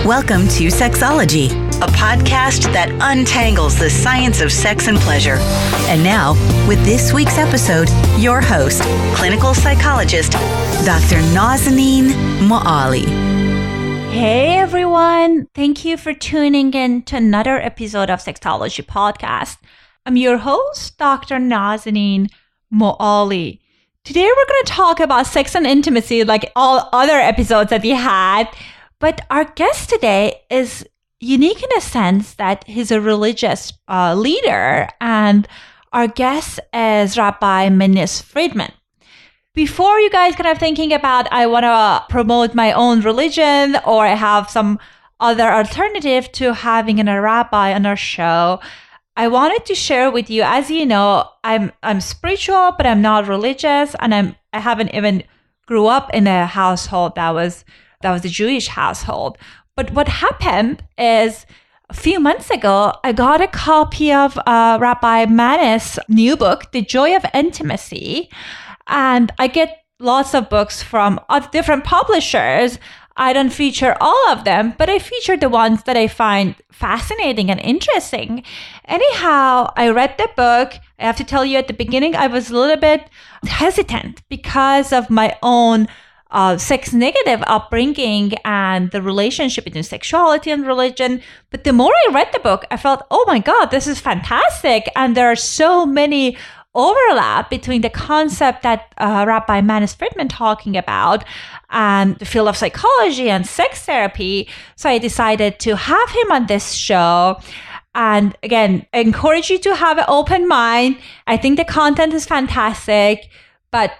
Welcome to Sexology, a podcast that untangles the science of sex and pleasure. And now, with this week's episode, your host, clinical psychologist, Dr. Nazanin Moali. Hey everyone, thank you for tuning in to another episode of Sexology Podcast. I'm your host, Dr. Nazanin Moali. Today we're going to talk about sex and intimacy like all other episodes that we had. But our guest today is unique in a sense that he's a religious leader, and our guest is Rabbi Manis Friedman. Before you guys kind of thinking about, I want to promote my own religion or I have some other alternative to having a rabbi on our show, I wanted to share with you, as you know, I'm spiritual, but I'm not religious, and I haven't even grew up in a household that was a Jewish household. But what happened is a few months ago, I got a copy of Rabbi Manis' new book, The Joy of Intimacy. And I get lots of books from different publishers. I don't feature all of them, but I feature the ones that I find fascinating and interesting. Anyhow, I read the book. I have to tell you at the beginning, I was a little bit hesitant because of my own sex negative upbringing and the relationship between sexuality and religion. But the more I read the book, I felt, oh my God, this is fantastic. And there are so many overlap between the concept that Rabbi Manis Friedman talking about and the field of psychology and sex therapy. So I decided to have him on this show. And again, I encourage you to have an open mind. I think the content is fantastic, but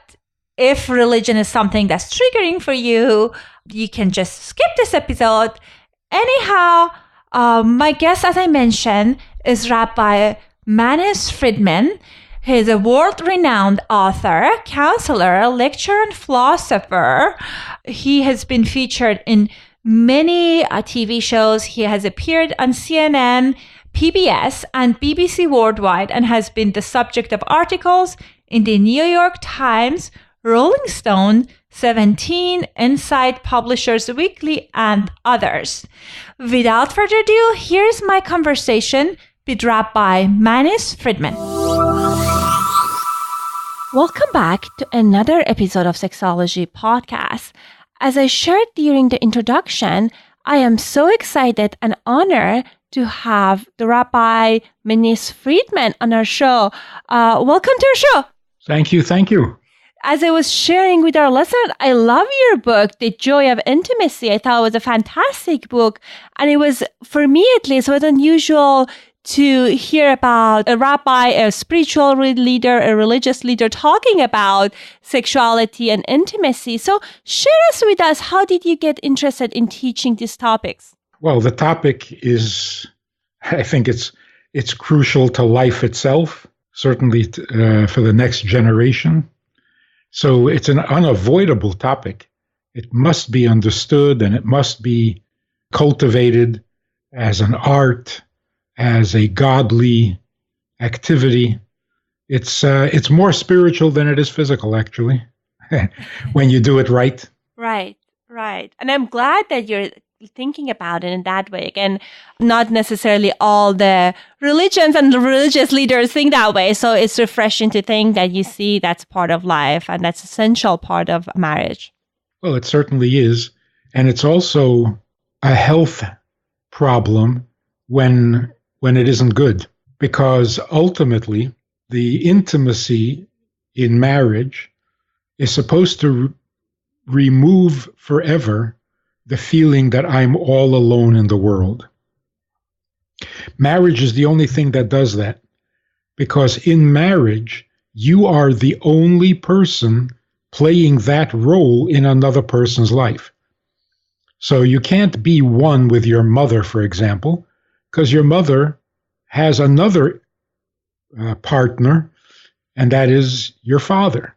if religion is something that's triggering for you, you can just skip this episode. Anyhow, my guest, as I mentioned, is Rabbi Manis Friedman. He's a world-renowned author, counselor, lecturer, and philosopher. He has been featured in many TV shows. He has appeared on CNN, PBS, and BBC Worldwide, and has been the subject of articles in the New York Times, Rolling Stone, 17, Inside, Publishers Weekly, and others. Without further ado, here's my conversation with Rabbi Manis Friedman. Welcome back to another episode of Sexology Podcast. As I shared during the introduction, I am so excited and honored to have the Rabbi Manis Friedman on our show. Welcome to our show. Thank you. As I was sharing with our listeners, I love your book, The Joy of Intimacy. I thought it was a fantastic book. And it was, for me at least, was unusual to hear about a rabbi, a spiritual leader, a religious leader talking about sexuality and intimacy. So share with us, how did you get interested in teaching these topics? Well, the topic is, I think it's crucial to life itself, certainly for the next generation. So it's an unavoidable topic. It must be understood and it must be cultivated as an art, as a godly activity. It's more spiritual than it is physical, actually, when you do it right. Right. And I'm glad that you're thinking about it in that way. Again, not necessarily all the religions and the religious leaders think that way. So it's refreshing to think that you see that's part of life and that's essential part of marriage. Well, it certainly is. And it's also a health problem when it isn't good, because ultimately the intimacy in marriage is supposed to remove forever the feeling that I'm all alone in the world. Marriage is the only thing that does that, because in marriage, you are the only person playing that role in another person's life. So you can't be one with your mother, for example, because your mother has another partner, and that is your father.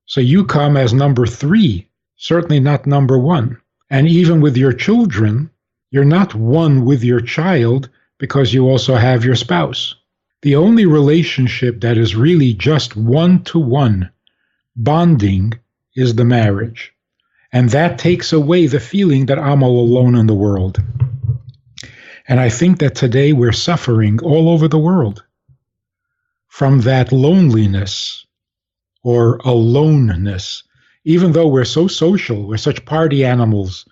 So you come as number 3, certainly not number 1. And even with your children, you're not one with your child because you also have your spouse. The only relationship that is really just one-to-one bonding is the marriage. And that takes away the feeling that I'm all alone in the world. And I think that today we're suffering all over the world from that loneliness or aloneness. Even though we're so social, we're such party animals.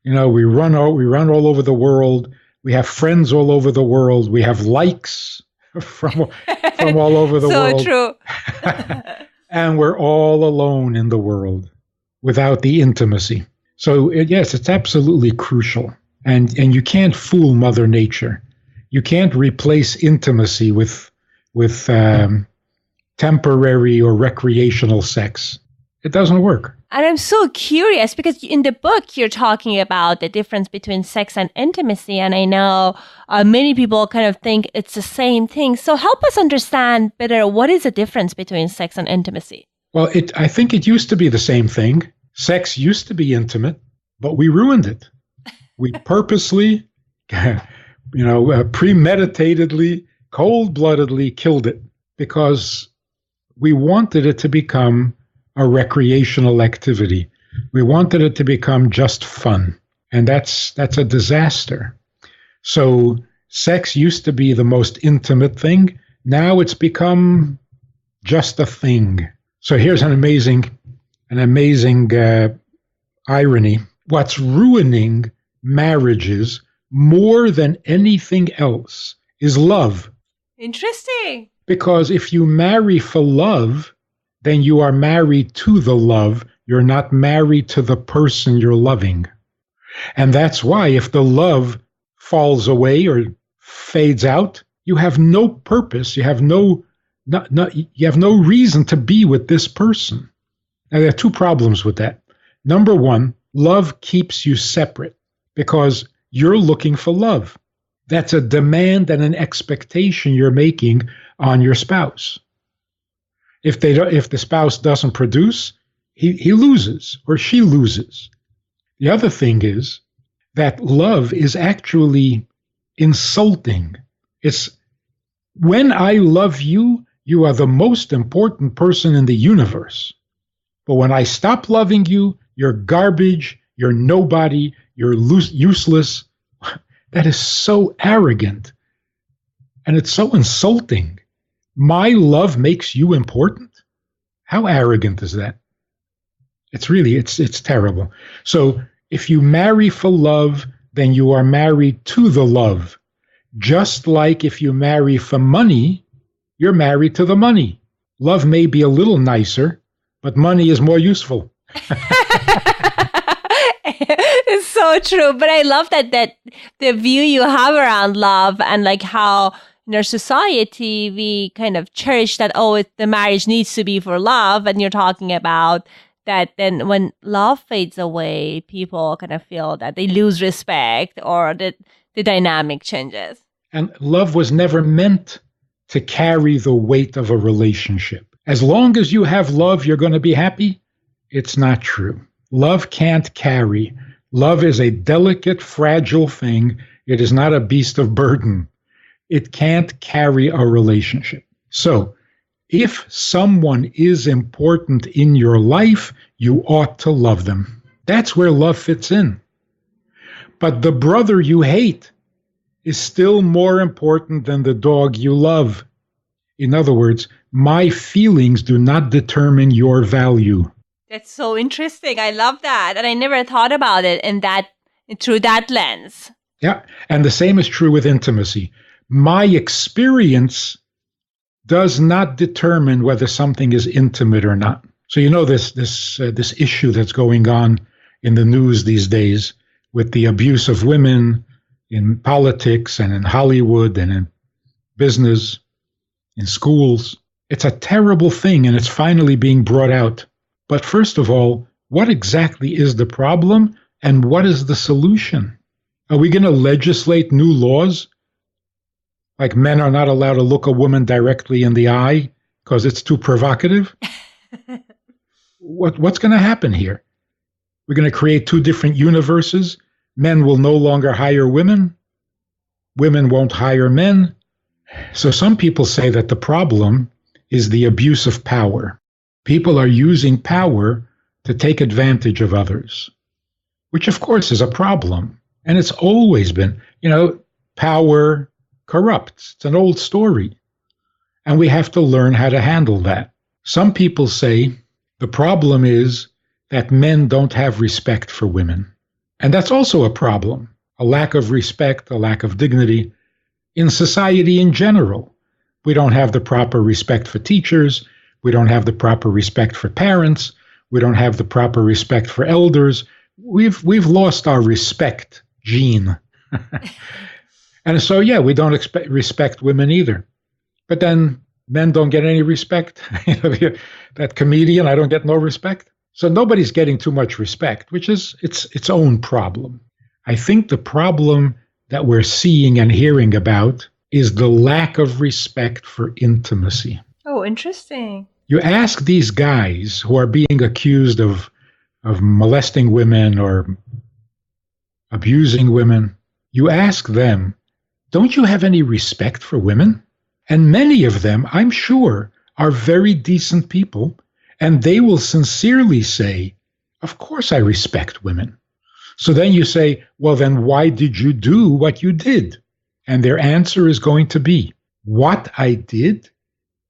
We run all over the world. We have friends all over the world. We have likes from all over the world. So true. And we're all alone in the world without the intimacy. So yes, it's absolutely crucial. And you can't fool Mother Nature. You can't replace intimacy with temporary or recreational sex. It doesn't work. And I'm so curious because in the book, you're talking about the difference between sex and intimacy. And I know many people kind of think it's the same thing. So help us understand better, what is the difference between sex and intimacy? Well, I think it used to be the same thing. Sex used to be intimate, but we ruined it. We purposely, premeditatedly, cold-bloodedly killed it because we wanted it to become a recreational activity. We wanted it to become just fun, and that's a disaster. So sex used to be the most intimate thing. Now it's become just a thing. So here's an amazing irony. What's ruining marriages more than anything else is love. Interesting. Because if you marry for love, then you are married to the love. You're not married to the person you're loving. And that's why if the love falls away or fades out, you have no purpose. You have no reason to be with this person. Now, there are two problems with that. Number one, love keeps you separate because you're looking for love. That's a demand and an expectation you're making on your spouse. If the spouse doesn't produce, he loses or she loses. The other thing is that love is actually insulting. It's when I love you, you are the most important person in the universe. But when I stop loving you, you're garbage, you're nobody, you're useless. That is so arrogant. And it's so insulting. My love makes you important? How arrogant is that? It's terrible. So if you marry for love, then you are married to the love. Just like if you marry for money, you're married to the money. Love may be a little nicer, but money is more useful. It's so true. But I love that the view you have around love and like how in our society, we kind of cherish that, the marriage needs to be for love. And you're talking about that then when love fades away, people kind of feel that they lose respect or that the dynamic changes. And love was never meant to carry the weight of a relationship. As long as you have love, you're going to be happy. It's not true. Love can't carry. Love is a delicate, fragile thing. It is not a beast of burden. It can't carry a relationship. So, if someone is important in your life, you ought to love them. That's where love fits in. But the brother you hate is still more important than the dog you love. In other words, my feelings do not determine your value. That's so interesting. I love that. And I never thought about it through that lens. Yeah. And the same is true with intimacy. My experience does not determine whether something is intimate or not. So this issue that's going on in the news these days with the abuse of women in politics and in Hollywood and in business, in schools. It's a terrible thing, and it's finally being brought out. But first of all, what exactly is the problem, and what is the solution? Are we going to legislate new laws? Like men are not allowed to look a woman directly in the eye because it's too provocative? What's going to happen here? We're going to create two different universes. Men will no longer hire women. Women won't hire men. So some people say that the problem is the abuse of power. People are using power to take advantage of others, which of course is a problem. And it's always been, Power corrupts. It's an old story. And we have to learn how to handle that. Some people say the problem is that men don't have respect for women. And that's also a problem. A lack of respect, a lack of dignity in society in general. We don't have the proper respect for teachers. We don't have the proper respect for parents. We don't have the proper respect for elders. We've lost our respect gene. And so, yeah, we don't respect women either. But then men don't get any respect. That comedian, I don't get no respect. So nobody's getting too much respect, which is its own problem. I think the problem that we're seeing and hearing about is the lack of respect for intimacy. Oh, interesting. You ask these guys who are being accused of molesting women or abusing women, you ask them, don't you have any respect for women? And many of them, I'm sure, are very decent people, and they will sincerely say, of course I respect women. So then you say, well, then why did you do what you did? And their answer is going to be, what I did?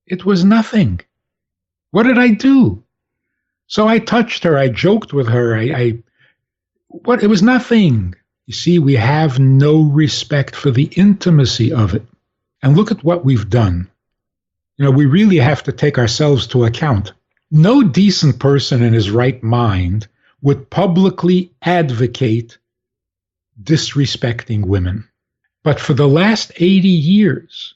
It was nothing. What did I do? So I touched her, I joked with her, it was nothing. You see, we have no respect for the intimacy of it. And look at what we've done. We really have to take ourselves to account. No decent person in his right mind would publicly advocate disrespecting women. But for the last 80 years,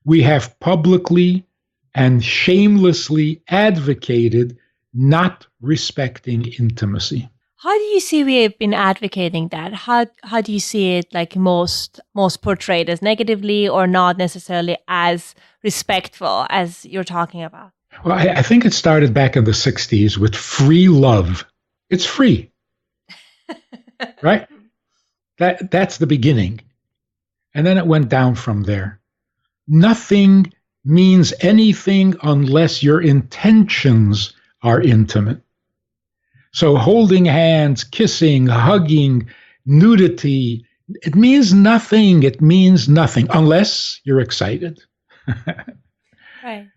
we have publicly and shamelessly advocated not respecting intimacy. How do you see we have been advocating that? How do you see it like most portrayed as negatively or not necessarily as respectful as you're talking about? Well, I think it started back in the 60s with free love. It's free, right? That's the beginning. And then it went down from there. Nothing means anything unless your intentions are intimate. So holding hands, kissing, hugging, nudity, it means nothing. It means nothing unless you're excited. Right.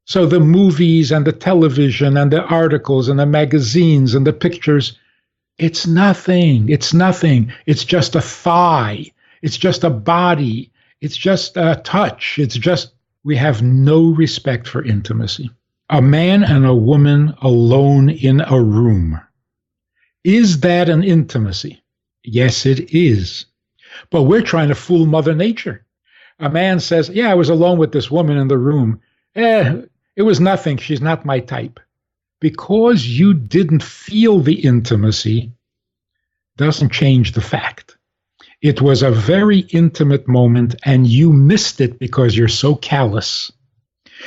So the movies and the television and the articles and the magazines and the pictures, it's nothing. It's nothing. It's just a thigh. It's just a body. It's just a touch. We have no respect for intimacy. A man and a woman alone in a room. Is that an intimacy? Yes, it is. But we're trying to fool Mother Nature. A man says, yeah, I was alone with this woman in the room. It was nothing. She's not my type. Because you didn't feel the intimacy doesn't change the fact. It was a very intimate moment and you missed it because you're so callous.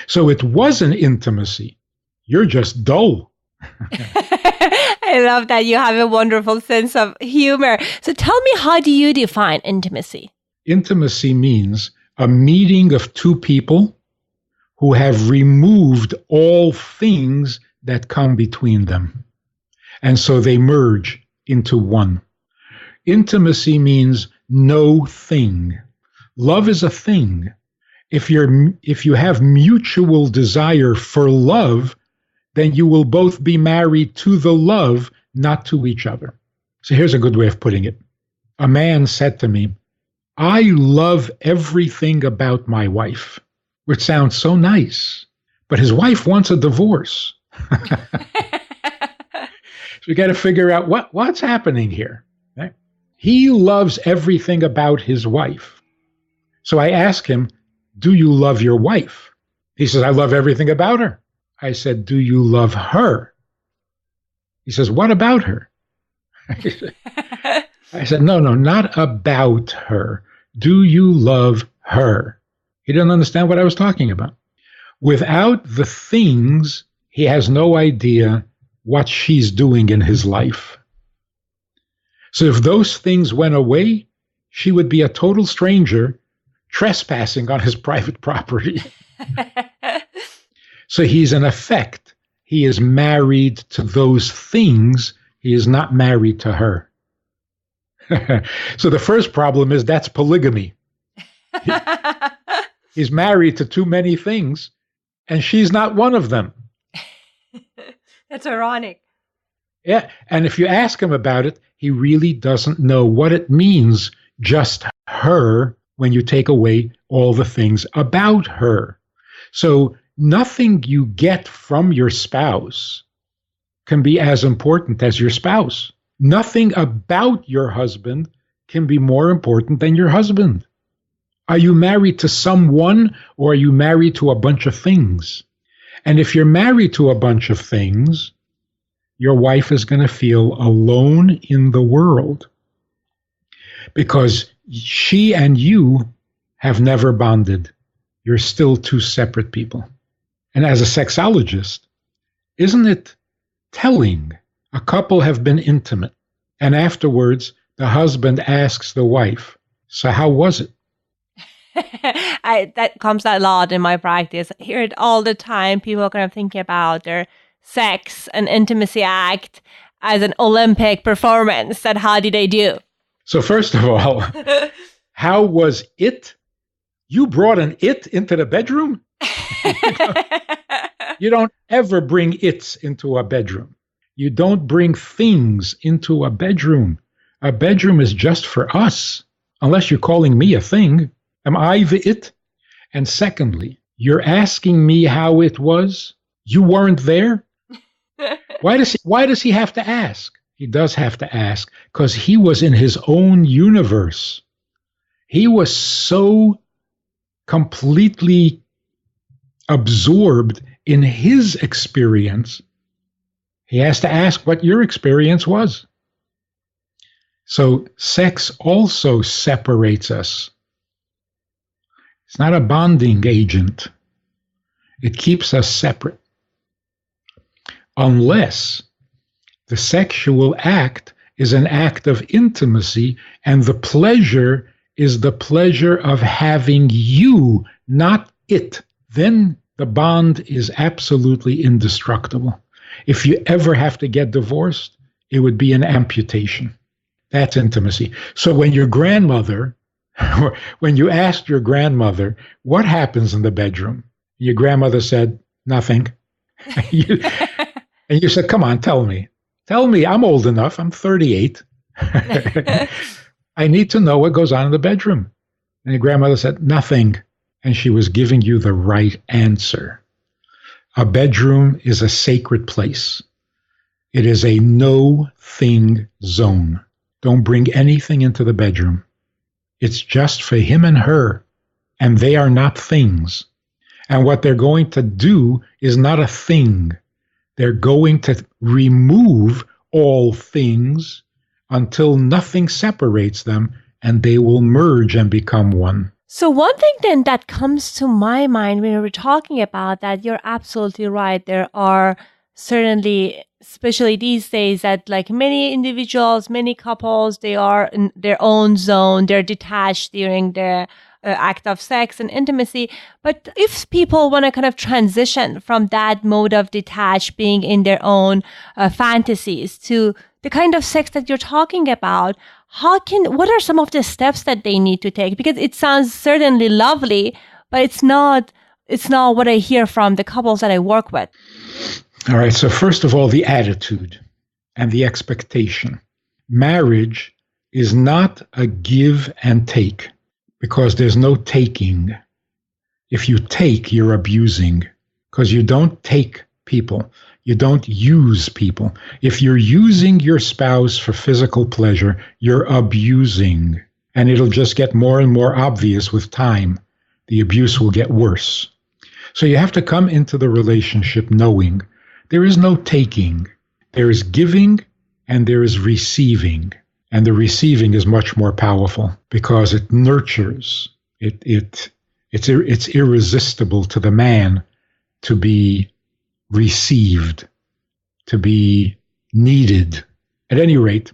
So it wasn't intimacy. You're just dull. I love that. You have a wonderful sense of humor. So tell me, how do you define intimacy? Intimacy means a meeting of two people who have removed all things that come between them. And so they merge into one. Intimacy means no thing. Love is a thing. If you have mutual desire for love, then you will both be married to the love, not to each other. So here's a good way of putting it. A man said to me, I love everything about my wife, which sounds so nice, but his wife wants a divorce. So we got to figure out what's happening here. Right? He loves everything about his wife. So I ask him, do you love your wife? He says, I love everything about her. I said, do you love her? He says, what about her? I said, no, not about her. Do you love her? He didn't understand what I was talking about. Without the things, he has no idea what she's doing in his life. So if those things went away, she would be a total stranger trespassing on his private property. So he's in effect, he is married to those things. He is not married to her. So the first problem is that's polygamy. He's married to too many things, and she's not one of them. That's ironic. Yeah, and if you ask him about it, he really doesn't know what it means, just her, when you take away all the things about her. So nothing you get from your spouse can be as important as your spouse. Nothing about your husband can be more important than your husband. Are you married to someone, or are you married to a bunch of things? And if you're married to a bunch of things, your wife is going to feel alone in the world because she and you have never bonded. You're still two separate people. And as a sexologist, isn't it telling? A couple have been intimate, and afterwards the husband asks the wife, "So how was it?" That comes a lot in my practice. I hear it all the time. People are kind of thinking about their sex and intimacy act as an Olympic performance. That how did they do? So first of all, how was it? You brought an it into the bedroom? You don't ever bring its into a bedroom. You don't bring things into a bedroom. A bedroom is just for us, unless you're calling me a thing. Am I the it? And secondly, you're asking me how it was? You weren't there? Why does he have to ask? He does have to ask because he was in his own universe. He was so completely absorbed in his experience. He has to ask what your experience was. So sex also separates us. It's not a bonding agent. It keeps us separate. Unless the sexual act is an act of intimacy and the pleasure is the pleasure of having you, not it. Then the bond is absolutely indestructible. If you ever have to get divorced, it would be an amputation. That's intimacy. So when your grandmother, when you asked your grandmother, what happens in the bedroom? Your grandmother said, nothing. And you said, come on, tell me. Tell me, I'm old enough. I'm 38. I need to know what goes on in the bedroom. And your grandmother said, nothing. And she was giving you the right answer. A bedroom is a sacred place. It is a no-thing zone. Don't bring anything into the bedroom. It's just for him and her, and they are not things. And what they're going to do is not a thing. They're going to remove all things until nothing separates them, and they will merge and become one. So one thing then that comes to my mind when we're talking about that, you're absolutely right. There are certainly, especially these days, that like many individuals, many couples, they are in their own zone. They're detached during the act of sex and intimacy. But if people want to kind of transition from that mode of detached, being in their own fantasies, to the kind of sex that you're talking about, what are some of the steps that they need to take? Because it sounds certainly lovely, but it's not what I hear from the couples that I work with. All right. So first of all, the attitude and the expectation. Marriage is not a give and take, because there's no taking. If you take, you're abusing, because you don't take people. You don't use people. If you're using your spouse for physical pleasure, you're abusing. And it'll just get more and more obvious with time. The abuse will get worse. So you have to come into the relationship knowing there is no taking. There is giving and there is receiving. And the receiving is much more powerful because it nurtures. It's irresistible to the man to be received, to be needed. At any rate,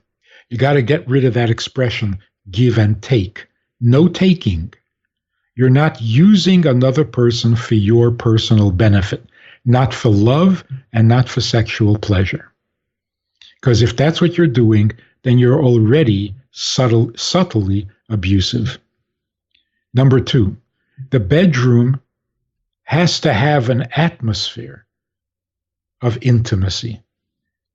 you got to get rid of that expression, give and take. No taking. You're not using another person for your personal benefit, not for love and not for sexual pleasure. Because if that's what you're doing, then you're already subtly abusive. Number 2, the bedroom has to have an atmosphere of intimacy.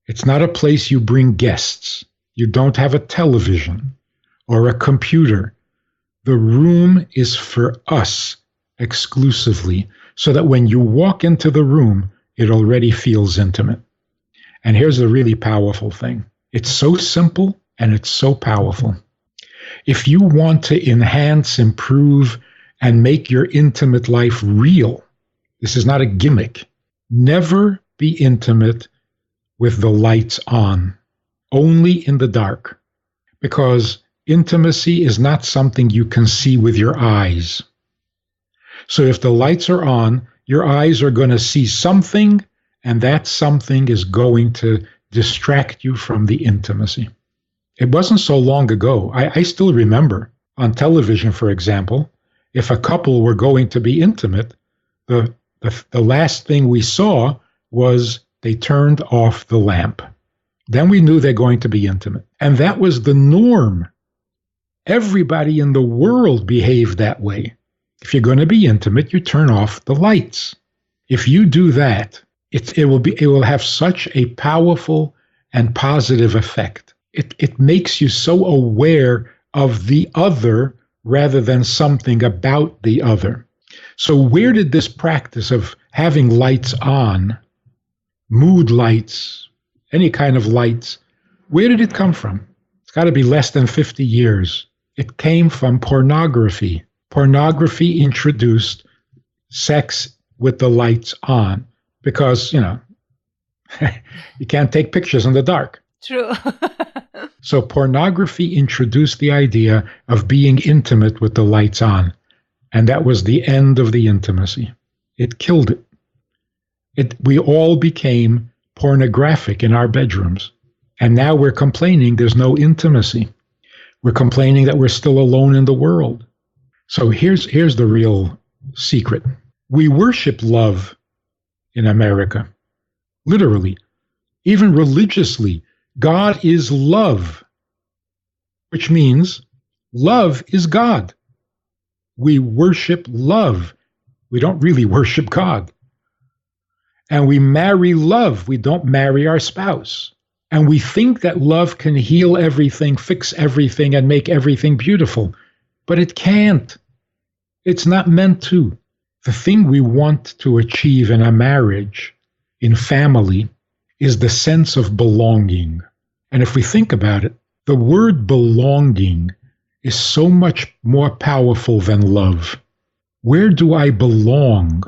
It's not a place you bring guests. You don't have a television or a computer. The room is for us exclusively, so that when you walk into the room, it already feels intimate. And here's the really powerful thing. It's so simple and it's so powerful. If you want to enhance, improve, and make your intimate life real, this is not a gimmick. Never be intimate with the lights on, only in the dark, because intimacy is not something you can see with your eyes. So if the lights are on, your eyes are going to see something, and that something is going to distract you from the intimacy. It wasn't so long ago. I still remember on television, for example, if a couple were going to be intimate, the last thing we saw was they turned off the lamp. Then we knew they're going to be intimate. And that was the norm. Everybody in the world behaved that way. If you're going to be intimate, you turn off the lights. If you do that, it will have such a powerful and positive effect. It makes you so aware of the other rather than something about the other. So where did this practice of having lights on, mood lights, any kind of lights, where did it come from? It's got to be less than 50 years. It came from pornography. Pornography introduced sex with the lights on because, you can't take pictures in the dark. True. So pornography introduced the idea of being intimate with the lights on. And that was the end of the intimacy. It killed it. We all became pornographic in our bedrooms. And now we're complaining there's no intimacy. We're complaining that we're still alone in the world. So here's the real secret. We worship love in America. Literally. Even religiously. God is love. Which means love is God. We worship love. We don't really worship God. And we marry love. We don't marry our spouse. And we think that love can heal everything, fix everything, and make everything beautiful. But it can't. It's not meant to. The thing we want to achieve in a marriage, in family, is the sense of belonging. And if we think about it, the word belonging is so much more powerful than love. Where do I belong?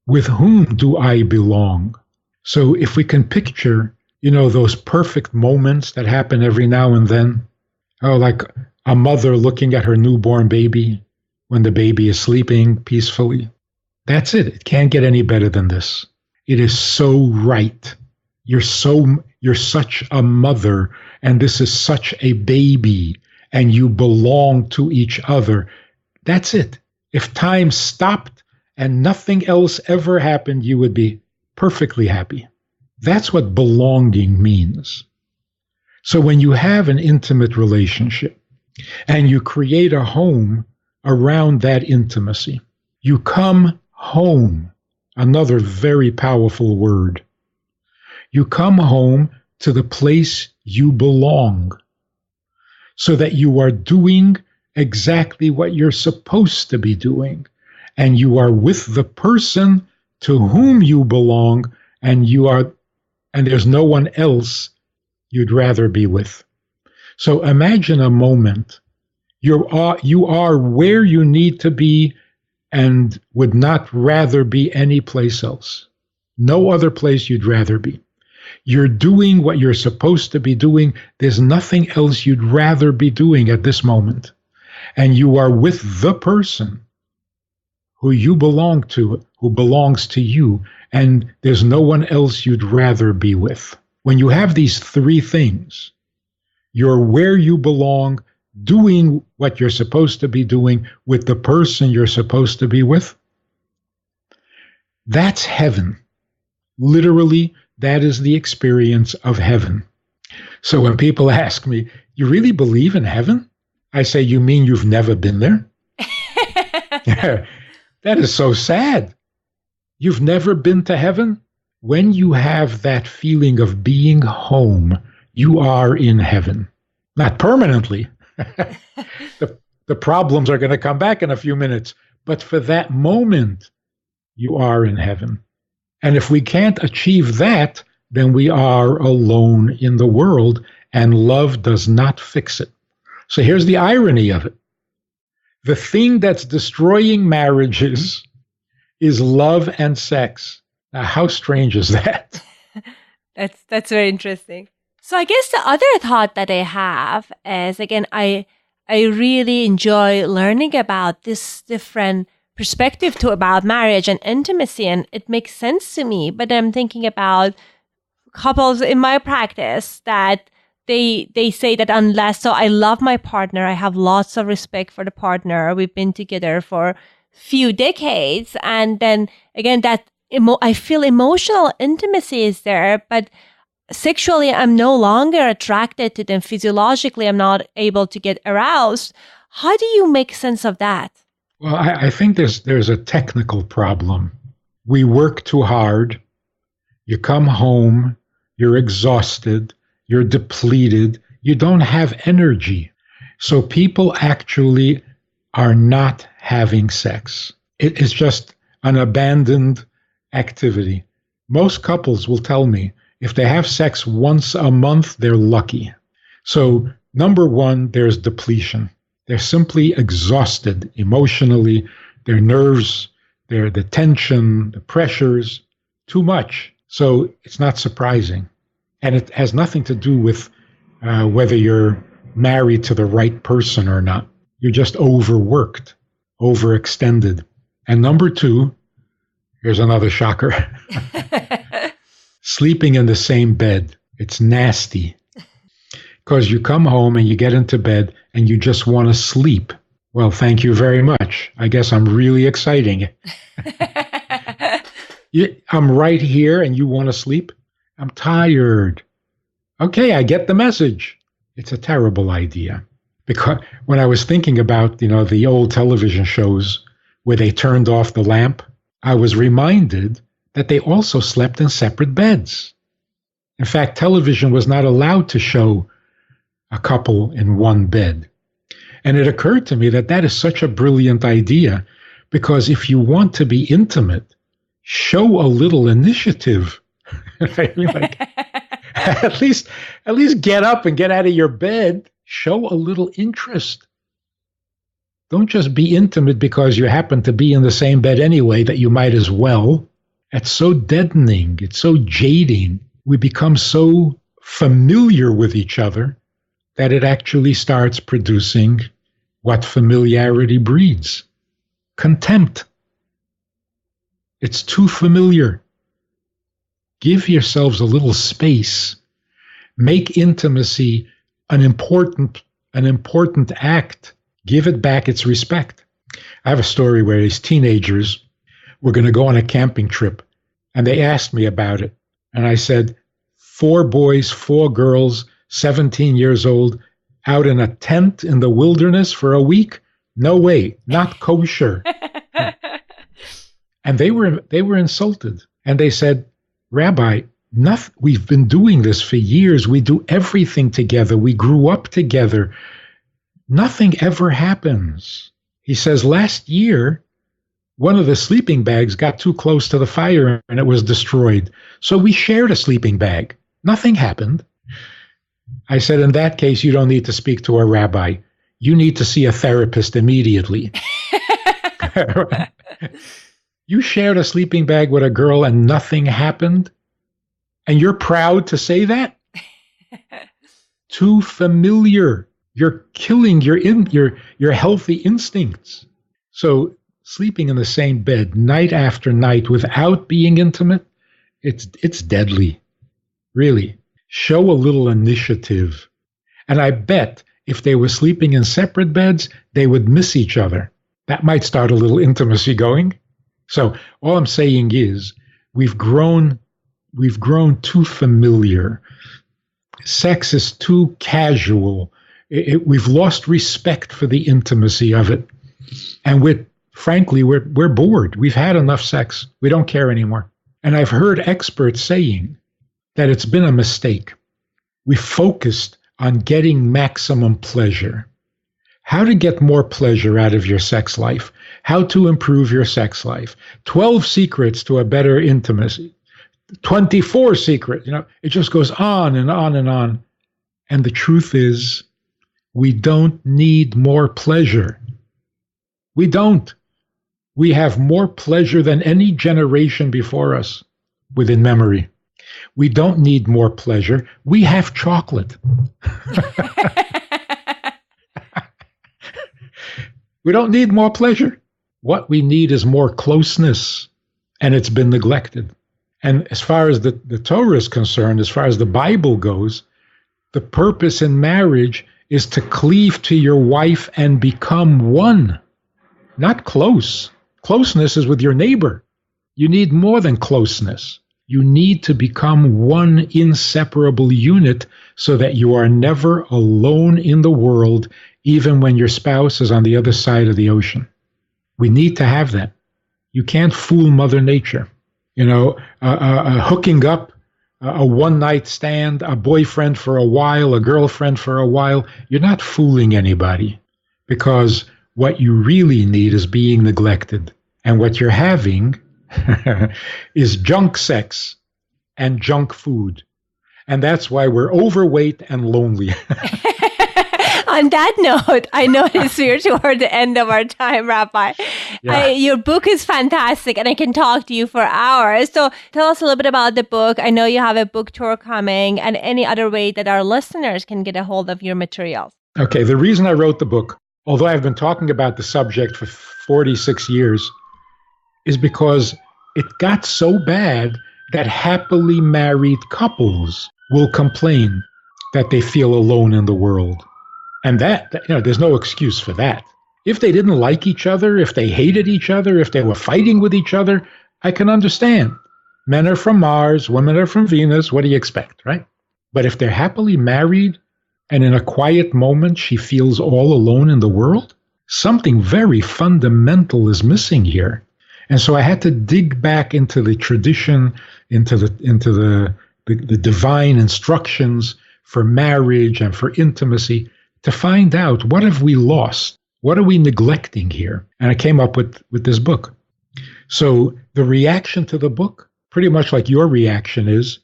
With whom do I belong? So if we can picture, those perfect moments that happen every now and then, like a mother looking at her newborn baby when the baby is sleeping peacefully. That's it. It can't get any better than this. It is so right. You're such a mother, and this is such a baby, and you belong to each other. That's it. If time stopped and nothing else ever happened, you would be perfectly happy. That's what belonging means. So when you have an intimate relationship and you create a home around that intimacy, you come home, another very powerful word. You come home to the place you belong, so that you are doing exactly what you're supposed to be doing, and you are with the person to whom you belong, and there's no one else you'd rather be with. So imagine a moment. You are where you need to be and would not rather be any place else. No other place you'd rather be. You're doing what you're supposed to be doing. There's nothing else you'd rather be doing at this moment. And you are with the person who you belong to, who belongs to you, and there's no one else you'd rather be with. When you have these three things, you're where you belong, doing what you're supposed to be doing with the person you're supposed to be with. That's heaven. Literally, that is the experience of heaven. So when people ask me, you really believe in heaven? I say, you mean you've never been there? That is so sad. You've never been to heaven? When you have that feeling of being home, you are in heaven. Not permanently. The problems are going to come back in a few minutes. But for that moment, you are in heaven. And if we can't achieve that, then we are alone in the world, and love does not fix it. So here's the irony of it. The thing that's destroying marriages is love and sex. Now, how strange is that? That's very interesting. So I guess the other thought that I have is, again, I really enjoy learning about this different perspective about marriage and intimacy, and it makes sense to me. But I'm thinking about couples in my practice that they say that so I love my partner, I have lots of respect for the partner, we've been together for few decades, and then again that I feel emotional intimacy is there, but sexually I'm no longer attracted to them. Physiologically I'm not able to get aroused. How do you make sense of that? Well, I think there's a technical problem. We work too hard. You come home, you're exhausted, you're depleted, you don't have energy. So people actually are not having sex. It is just an abandoned activity. Most couples will tell me if they have sex once a month, they're lucky. So, number one, there's depletion. They're simply exhausted emotionally. Their nerves, the tension, the pressures, too much. So it's not surprising. And it has nothing to do with whether you're married to the right person or not. You're just overworked, overextended. And number two, here's another shocker. Sleeping in the same bed. It's nasty. Because you come home and you get into bed and you just want to sleep. Well, thank you very much. I guess I'm really exciting. I'm right here and you want to sleep? I'm tired. Okay, I get the message. It's a terrible idea. Because when I was thinking about, the old television shows where they turned off the lamp, I was reminded that they also slept in separate beds. In fact, television was not allowed to show a couple in one bed. And it occurred to me that is such a brilliant idea, because if you want to be intimate, show a little initiative. I mean, at least get up and get out of your bed. Show a little interest. Don't just be intimate because you happen to be in the same bed anyway that you might as well. It's so deadening. It's so jading. We become so familiar with each other that it actually starts producing what familiarity breeds: contempt. It's too familiar. Give yourselves a little space. Make intimacy an important act. Give it back its respect. I have a story where these teenagers were going to go on a camping trip, and they asked me about it. And I said, 4 boys, 4 girls, 17 years old, out in a tent in the wilderness for a week? No way, not kosher. And they were insulted. And they said, Rabbi, we've been doing this for years. We do everything together. We grew up together. Nothing ever happens. He says, last year, one of the sleeping bags got too close to the fire and it was destroyed. So we shared a sleeping bag. Nothing happened. I said, in that case, you don't need to speak to a rabbi. You need to see a therapist immediately. You shared a sleeping bag with a girl and nothing happened? And you're proud to say that? Too familiar. You're killing your healthy instincts. So sleeping in the same bed night after night without being intimate, it's deadly. Really. Show a little initiative. And I bet if they were sleeping in separate beds, they would miss each other. That might start a little intimacy going. So all I'm saying is we've grown too familiar. Sex is too casual. We've lost respect for the intimacy of it. And we're frankly, we're bored. We've had enough sex. We don't care anymore. And I've heard experts saying that it's been a mistake. We focused on getting maximum pleasure. How to get more pleasure out of your sex life. How to improve your sex life. 12 secrets to a better intimacy. 24 secrets. It just goes on and on and on. And the truth is, we don't need more pleasure. We don't. We have more pleasure than any generation before us within memory. We don't need more pleasure. We have chocolate. We don't need more pleasure. What we need is more closeness, and it's been neglected. And as far as the Torah is concerned, as far as the Bible goes, the purpose in marriage is to cleave to your wife and become one, not close. Closeness is with your neighbor. You need more than closeness. You need to become one inseparable unit so that you are never alone in the world, even when your spouse is on the other side of the ocean. We need to have that. You can't fool Mother Nature. Hooking up, a one-night stand, a boyfriend for a while, a girlfriend for a while. You're not fooling anybody, because what you really need is being neglected. And what you're having is junk sex and junk food. And that's why we're overweight and lonely. On that note, I notice we're toward the end of our time, Rabbi. Yeah. Your book is fantastic, and I can talk to you for hours. So tell us a little bit about the book. I know you have a book tour coming, and any other way that our listeners can get a hold of your materials. Okay, the reason I wrote the book, although I've been talking about the subject for 46 years, is because it got so bad that happily married couples will complain that they feel alone in the world. And that there's no excuse for that. If they didn't like each other, if they hated each other, if they were fighting with each other, I can understand. Men are from Mars, women are from Venus. What do you expect, right? But if they're happily married and in a quiet moment she feels all alone in the world, something very fundamental is missing here. And so I had to dig back into the tradition, into the divine instructions for marriage and for intimacy, to find out, what have we lost? What are we neglecting here? And I came up with this book. So the reaction to the book, pretty much like your reaction, is,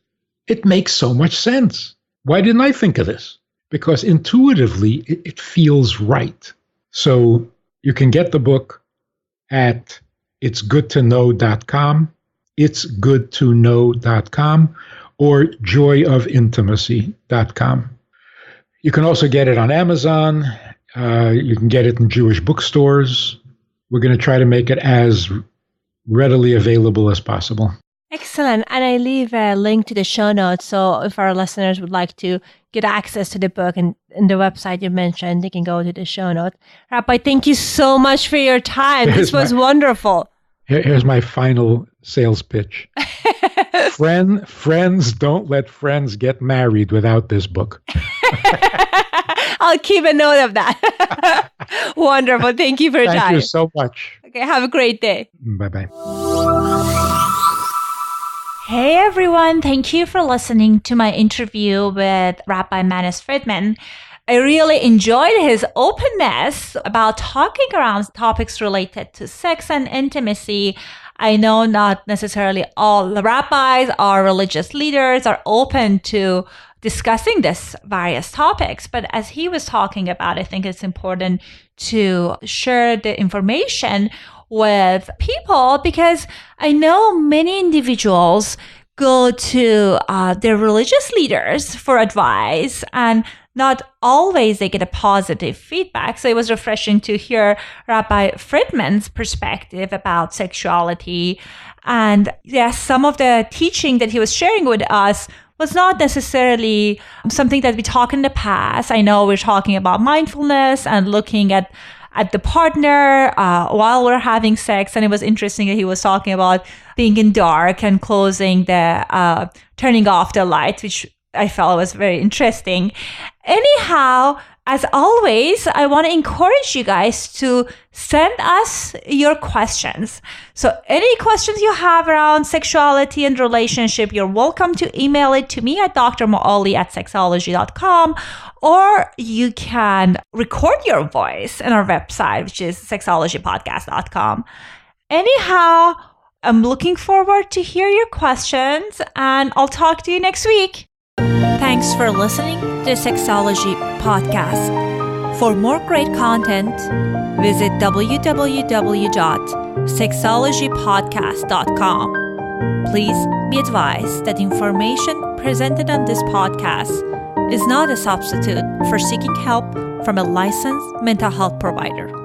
it makes so much sense. Why didn't I think of this? Because intuitively, it feels right. So you can get the book at itsgoodtoknow.com, itsgoodtoknow.com, or joyofintimacy.com. You can also get it on Amazon. You can get it in Jewish bookstores. We're going to try to make it as readily available as possible. Excellent. And I leave a link to the show notes. So if our listeners would like to get access to the book and the website you mentioned, they can go to the show notes. Rabbi, thank you so much for your time. This was wonderful. Here's my final sales pitch. Friends, don't let friends get married without this book. I'll keep a note of that. Wonderful. Thank you for your time. Thank you so much. Okay, have a great day. Bye-bye. Hey everyone, thank you for listening to my interview with Rabbi Manis Friedman. I really enjoyed his openness about talking around topics related to sex and intimacy. I know not necessarily all the rabbis or religious leaders are open to discussing this various topics, but as he was talking about, I think it's important to share the information with people, because I know many individuals go to their religious leaders for advice, and not always they get a positive feedback. So it was refreshing to hear Rabbi Friedman's perspective about sexuality. And yes, some of the teaching that he was sharing with us was not necessarily something that we talked in the past. I know we're talking about mindfulness and looking at the partner while we're having sex. And it was interesting that he was talking about being in dark and closing turning off the light, which I felt was very interesting. Anyhow, as always, I want to encourage you guys to send us your questions. So any questions you have around sexuality and relationship, you're welcome to email it to me at drmoali@sexology.com, or you can record your voice on our website, which is sexologypodcast.com. Anyhow, I'm looking forward to hear your questions, and I'll talk to you next week. Thanks for listening to Sexology Podcast. For more great content, visit www.sexologypodcast.com. Please be advised that information presented on this podcast is not a substitute for seeking help from a licensed mental health provider.